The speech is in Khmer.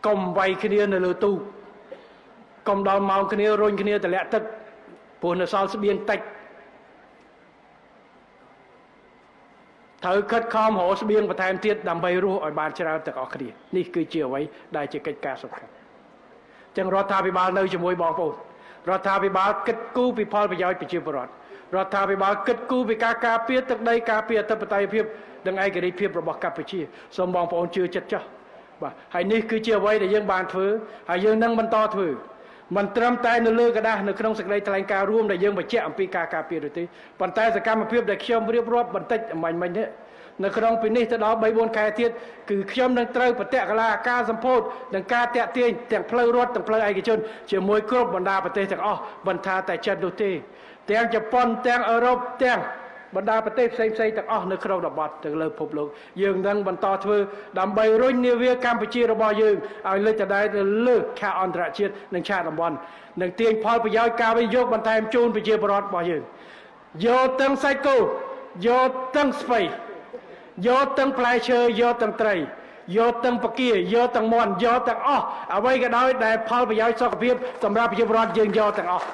កុំវាយគ្នានៅលើទូកុំដល់ម៉ោងគ្នារុញគ្នាតម្លាក់ទឹកព្រោះនៅសល់ស្បៀងតិចត្រូវខិតខំរកស្បៀងបន្ថែមទៀតដើម្បីរស់ឲ្យបានច្រើនទាំងអស់គ្នានេះគឺជាអ្វីដែលជាកិច្ចការសំខាន់ចឹងរដ្ឋាភិបាលនៅជាមួយបងប្អូនរដ្ឋាភិបាលគិតគូរពីផលប្រយោជន៍ប្រជាពលរដ្ឋរដ្ឋាភិបាលគិតគូរពីការការពារទឹកដីការពារអធិបតេយ្យភាពនិងឯករាជ្យភាពរបស់កម្ពុជាសូមបងប្អូនជឿចិត្តចុះបាទហើយនេះគឺជាអ្វីដែលយើងបានធ្វើហើយយើងនឹងបន្តធ្វើមិនត្រឹមតែនៅលើกระดาษនៅក្នុងសេចក្តីថ្លែងការណ៍រួមដែលយើងបញ្ជាក់អំពីការការពារទេប៉ុន្តែសកម្មភាពដែលខ្ញុំរៀបរាប់បន្តិចមិញនេះនៅក្នុងពីនេះទៅដល់ 3-4 ខែទៀតគឺខ្ញុំនឹងត្រូវប្រតិកលាការសម្ពោធនិងការតាក់ទាញទាំងផ្លូវរដ្ឋទាំងផ្លូវឯកជនជាមួយគ្រប់បណ្ដាប្រទេសទាំងអស់មិនថាតែចិននោះទេទាំងជប៉ុនទាំងអឺរ៉ុបទាំងបណ្ដាប្រទេសផ្សេងៗទាំងអស់នៅក្នុងតំបន់ទាំងលើពិភពលោកយើងនឹងបន្តធ្វើដើម្បីរុញនាវាកម្ពុជារបស់យើងឲ្យលេចដដែលទៅលើឆាកអន្តរជាតិនិងឆាកតំបន់និងទាញផលប្រយោជន៍ការវិនិយោគបន្ថែមជូនប្រជាពលរដ្ឋរបស់យើងយកទាំងសាច់គោយកទាំងស្ពៃយកទាំងផ្លែឈើយកទាំងត្រីយកទាំងបកាយកទាំងមាន់យកទាំងអស់អ្វីក៏ដោយដែលផលប្រយោជន៍សុខភាពសម្រាប់ប្រជាពលរដ្ឋយើងយកទាំងអស់